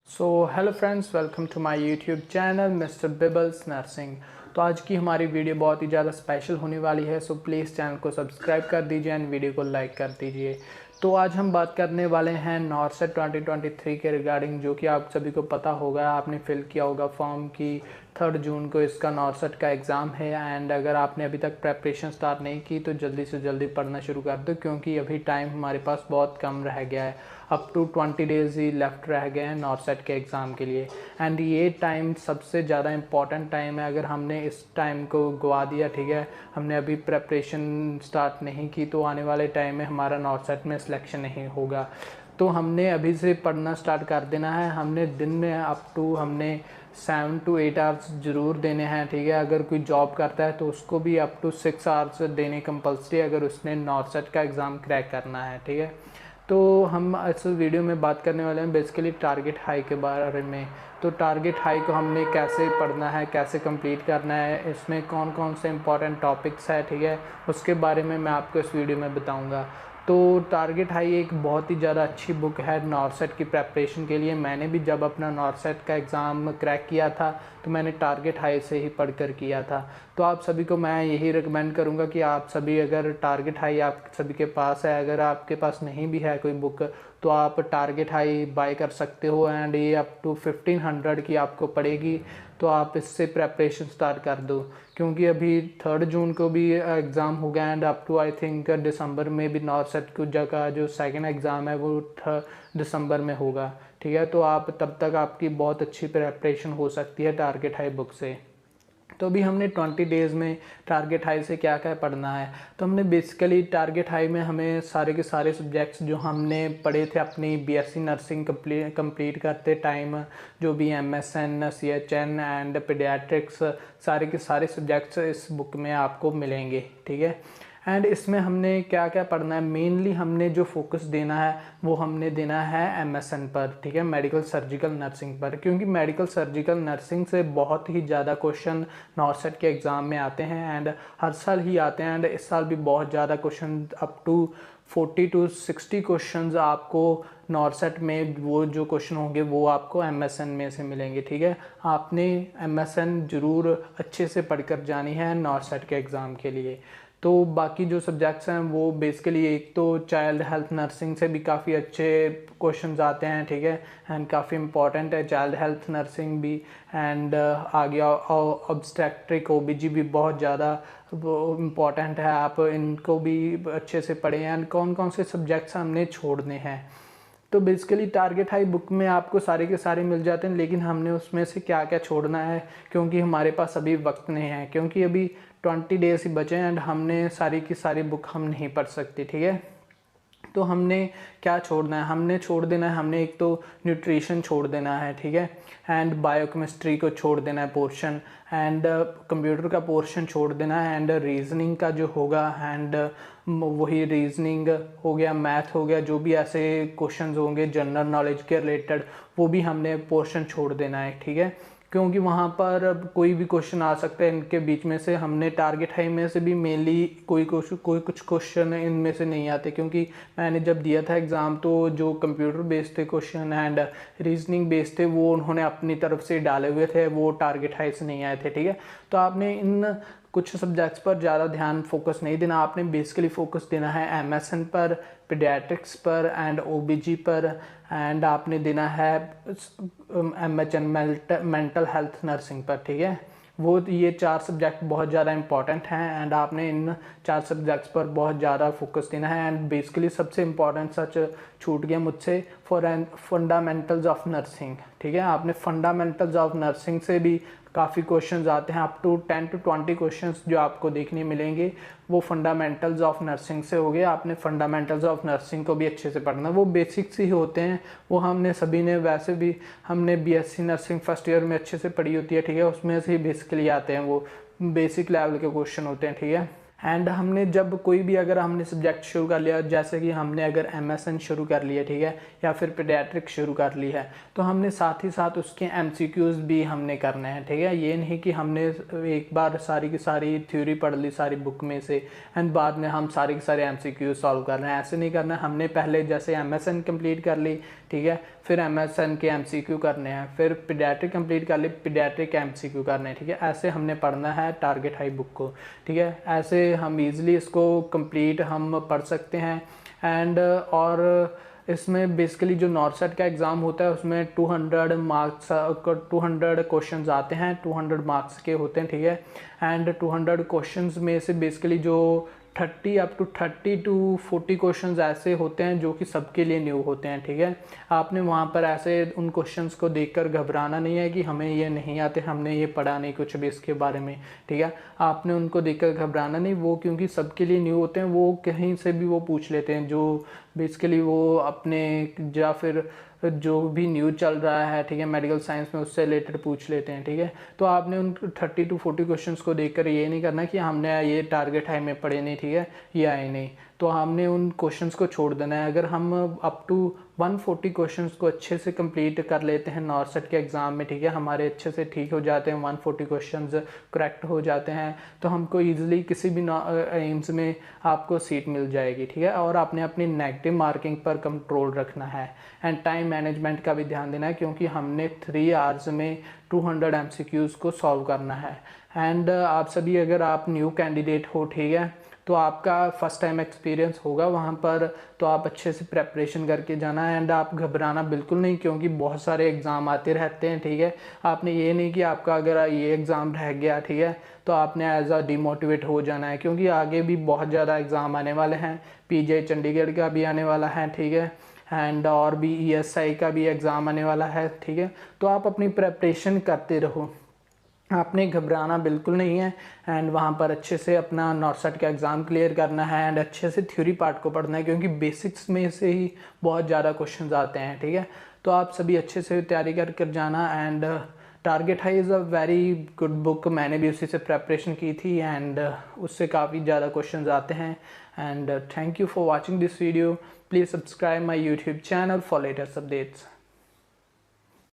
Hello friends, welcome to my YouTube channel mister Bibbles nursing. तो आज की हमारी वीडियो बहुत ही ज़्यादा स्पेशल होने वाली है। सो प्लीज़ चैनल को सब्सक्राइब कर दीजिए एंड वीडियो को लाइक कर दीजिए। तो आज हम बात करने वाले हैं नॉर्सेट 2023 के रिगार्डिंग, जो कि आप सभी को पता होगा, आपने फिल किया होगा फॉर्म की 3 जून को इसका नॉर्सेट का एग्ज़ाम है। एंड अगर आपने अभी तक प्रेपरेशन स्टार्ट नहीं की तो जल्दी से जल्दी पढ़ना शुरू कर दो, क्योंकि अभी टाइम हमारे पास बहुत कम रह गया है। अप टू 20 डेज़ ही लेफ्ट रह गए हैं नॉर्सेट के एग्ज़ाम के लिए। एंड ये टाइम सबसे ज़्यादा इम्पॉर्टेंट टाइम है। अगर हमने इस टाइम को गवा दिया, ठीक है, हमने अभी प्रेपरेशन स्टार्ट नहीं की, तो आने वाले टाइम में हमारा नॉर्सेट में सिलेक्शन नहीं होगा। तो हमने अभी से पढ़ना स्टार्ट कर देना है। हमने दिन में हमने 7 to 8 आवर्स ज़रूर देने हैं, ठीक है। अगर कोई जॉब करता है तो उसको भी अप टू 6 आवर्स देने कंपल्सरी, अगर उसने नॉर्सेट का एग्ज़ाम क्रैक करना है, ठीक है। तो हम इस वीडियो में बात करने वाले हैं बेसिकली टारगेट हाई के बारे में। तो टारगेट हाई को हमने कैसे पढ़ना है, कैसे कंप्लीट करना है, इसमें कौन कौन से इंपॉर्टेंट टॉपिक्स है, ठीक है, उसके बारे में मैं आपको इस वीडियो में बताऊंगा। तो टारगेट हाई एक बहुत ही ज़्यादा अच्छी बुक है नॉर्सेट की प्रेपरेशन के लिए। मैंने भी जब अपना नॉर्सेट का एग्ज़ाम क्रैक किया था तो मैंने टारगेट हाई से ही पढ़कर किया था। तो आप सभी को मैं यही रिकमेंड करूँगा कि आप सभी, अगर टारगेट हाई आप सभी के पास है, अगर आपके पास नहीं भी है कोई बुक, तो आप टारगेट हाई बाय कर सकते हो। एंड ये अप टू 1500 की आपको पड़ेगी। तो आप इससे प्रेपरेशन स्टार्ट कर दो, क्योंकि अभी 3 जून को भी एग्ज़ाम हो गया। And up to I think December में भी नॉर्सेट की जगह जो सेकंड एग्ज़ाम है वो दिसंबर में होगा, ठीक है। तो आप तब तक आपकी बहुत अच्छी प्रेपरेशन हो सकती है टारगेट हाई बुक से। तो अभी हमने 20 डेज़ में टारगेट हाई से क्या क्या पढ़ना है। तो हमने बेसिकली टारगेट हाई में हमें सारे के सारे सब्जेक्ट्स जो हमने पढ़े थे अपनी बीएससी नर्सिंग कंप्लीट करते टाइम, जो भी एमएसएन, सीएचएन एंड पीडियाट्रिक्स, सारे के सारे सब्जेक्ट्स इस बुक में आपको मिलेंगे, ठीक है। एंड इसमें हमने क्या क्या पढ़ना है, मेनली हमने जो फोकस देना है वो हमने देना है एमएसएन पर, ठीक है, मेडिकल सर्जिकल नर्सिंग पर, क्योंकि मेडिकल सर्जिकल नर्सिंग से बहुत ही ज़्यादा क्वेश्चन नॉर्सेट के एग्ज़ाम में आते हैं। एंड हर साल ही आते हैं। एंड इस साल भी बहुत ज़्यादा question, up to 40 to 60 questions आपको नॉर्सेट में वो जो क्वेश्चन होंगे वो आपको एमएसएन में से मिलेंगे, ठीक है। आपने एमएसएन ज़रूर अच्छे से पढ़कर जानी है नॉर्सेट के एग्ज़ाम के लिए। तो बाकी जो सब्जेक्ट्स हैं वो बेसिकली, एक तो चाइल्ड हेल्थ नर्सिंग से भी काफ़ी अच्छे क्वेश्चंस आते हैं, ठीक है, एंड काफ़ी इंपॉर्टेंट है चाइल्ड हेल्थ नर्सिंग भी। एंड आगे ऑब्स्टेट्रिक ओबीजी भी बहुत ज़्यादा इम्पॉर्टेंट है, आप इनको भी अच्छे से पढ़ें। एंड कौन कौन से सब्जेक्ट्स हमने छोड़ने हैं। तो बेसिकली टारगेट हाई बुक में आपको सारे के सारे मिल जाते हैं, लेकिन हमने उसमें से क्या क्या छोड़ना है, क्योंकि हमारे पास अभी वक्त नहीं है, क्योंकि अभी 20 डेज़ ही बचे हैं एंड हमने सारी की सारी बुक हम नहीं पढ़ सकते, ठीक है। तो हमने क्या छोड़ना है, हमने छोड़ देना है, हमने एक तो न्यूट्रिशन छोड़ देना है, ठीक है, एंड बायोकेमिस्ट्री को छोड़ देना है पोर्शन, एंड कंप्यूटर का पोर्शन छोड़ देना है, एंड रीजनिंग का जो होगा, एंड वही रीजनिंग हो गया, मैथ हो गया, जो भी ऐसे क्वेश्चंस होंगे जनरल नॉलेज के रिलेटेड, वो भी हमने पोर्शन छोड़ देना है, ठीक है, क्योंकि वहाँ पर कोई भी क्वेश्चन आ सकता है इनके बीच में से। हमने टारगेट हाई में से भी मेनली कोई कुछ क्वेश्चन इनमें से नहीं आते, क्योंकि मैंने जब दिया था एग्ज़ाम तो जो कंप्यूटर बेस्ड थे क्वेश्चन एंड रीजनिंग बेस्ड थे वो उन्होंने अपनी तरफ से डाले हुए थे, वो टारगेट हाई से नहीं आए थे, ठीक है। तो आपने इन कुछ सब्जेक्ट्स पर ज़्यादा ध्यान फोकस नहीं देना, आपने बेसिकली फोकस देना है एमएसएन पर, पीडियाट्रिक्स पर एंड ओबीजी पर। एंड आपने देना है एमएचएन मेंटल हेल्थ नर्सिंग पर, ठीक है। वो ये 4 सब्जेक्ट बहुत ज़्यादा इंपॉर्टेंट हैं एंड आपने इन 4 सब्जेक्ट्स पर बहुत ज़्यादा फोकस देना है। एंड बेसिकली सबसे इम्पॉर्टेंट सच छूट गया मुझसे, फंडामेंटल्स ऑफ नर्सिंग, ठीक है। आपने फंडामेंटल्स ऑफ नर्सिंग से भी काफ़ी क्वेश्चंस आते हैं, अप टू 10 to 20 क्वेश्चंस जो आपको देखने मिलेंगे वो फंडामेंटल्स ऑफ नर्सिंग से हो गए। आपने फंडामेंटल्स ऑफ नर्सिंग को भी अच्छे से पढ़ना, वो बेसिक्स ही होते हैं, वो हमने सभी ने, वैसे भी हमने बीएससी नर्सिंग फर्स्ट ईयर में अच्छे से पढ़ी होती है, ठीक है, उसमें से ही बेसिकली आते हैं, वो बेसिक लेवल के क्वेश्चन होते हैं, ठीक है। एंड हमने जब कोई भी, अगर हमने सब्जेक्ट शुरू कर लिया, जैसे कि हमने अगर एमएसएन शुरू कर लिया, ठीक है, या फिर पीडियाट्रिक शुरू कर ली है, तो हमने साथ ही साथ उसके एमसीक्यूज़ भी हमने करने हैं, ठीक है। ये नहीं कि हमने एक बार सारी की सारी थ्योरी पढ़ ली सारी बुक में से एंड बाद में हम सारे के सारे एमसीक्यूज़ सॉल्व कर रहे हैं, ऐसे नहीं करना है। हमने पहले जैसे एमएसएन कंप्लीट कर ली, ठीक है, फिर MSN के MCQ करने हैं, फिर पीडियाट्रिक कंप्लीट कर लिए, पीडियाट्रिक MCQ करने हैं, ठीक है। ऐसे हमने पढ़ना है टारगेट हाई बुक को, ठीक है। ऐसे हम ईज़िली इसको कंप्लीट हम पढ़ सकते हैं। एंड और इसमें बेसिकली जो नॉर्सेट का एग्ज़ाम होता है उसमें 200 मार्क्स 200 क्वेश्चंस आते हैं, 200 मार्क्स के होते हैं, ठीक है। एंड 200 क्वेश्चंस में से बेसिकली जो 30 to 40 क्वेश्चंस ऐसे होते हैं जो कि सबके लिए न्यू होते हैं, ठीक है। आपने वहाँ पर ऐसे उन क्वेश्चंस को देखकर घबराना नहीं है कि हमें ये नहीं आते, हमने ये पढ़ा नहीं कुछ भी इसके बारे में, ठीक है। आपने उनको देखकर घबराना नहीं, वो क्योंकि सबके लिए न्यू होते हैं, वो कहीं से भी वो पूछ लेते हैं, जो बेसिकली वो अपने या फिर जो भी न्यूज़ चल रहा है, ठीक है, मेडिकल साइंस में उससे रिलेटेड पूछ लेते हैं, ठीक है। तो आपने उन 30 to 40 क्वेश्चंस को देखकर ये नहीं करना कि हमने ये टारगेट हाई में पढ़े नहीं, ठीक है, ये आए नहीं, तो हमने उन क्वेश्चंस को छोड़ देना है। अगर हम अप टू 140 क्वेश्चंस को अच्छे से कंप्लीट कर लेते हैं नॉर्सेट के एग्ज़ाम में, ठीक है, हमारे अच्छे से ठीक हो जाते हैं, 140 क्वेश्चंस करेक्ट हो जाते हैं, तो हमको ईजिली किसी भी एम्स में आपको सीट मिल जाएगी, ठीक है। और आपने अपनी नेगेटिव मार्किंग पर कंट्रोल रखना है एंड टाइम मैनेजमेंट का भी ध्यान देना है, क्योंकि हमने 3 आवर्स में 200 MCQs को सॉल्व करना है। एंड आप सभी अगर आप न्यू कैंडिडेट हो, ठीक है, तो आपका फर्स्ट टाइम एक्सपीरियंस होगा वहाँ पर, तो आप अच्छे से प्रेपरेशन करके जाना है। एंड आप घबराना बिल्कुल नहीं, क्योंकि बहुत सारे एग्ज़ाम आते रहते हैं, ठीक है। आपने ये नहीं कि आपका अगर ये एग्ज़ाम रह गया, ठीक है, तो आपने एज अ डिमोटिवेट हो जाना है, क्योंकि आगे भी बहुत ज़्यादा एग्ज़ाम आने वाले हैं। PGI चंडीगढ़ का भी आने वाला है, ठीक है, एंड और भी ESI का भी एग्ज़ाम आने वाला है, ठीक है। तो आप अपनी प्रेपरेशन करते रहो, आपने घबराना बिल्कुल नहीं है। एंड वहाँ पर अच्छे से अपना नॉर्सेट का एग्ज़ाम क्लियर करना है एंड अच्छे से थ्योरी पार्ट को पढ़ना है, क्योंकि बेसिक्स में से ही बहुत ज़्यादा क्वेश्चंस आते हैं, ठीक है। तो आप सभी अच्छे से तैयारी कर जाना। And target high is a very good book, मैंने भी उसी से प्रेपरेशन की थी एंड उससे काफ़ी ज़्यादा क्वेश्चंस आते हैं। And thank you for watching this video, please subscribe my YouTube channel for latest updates.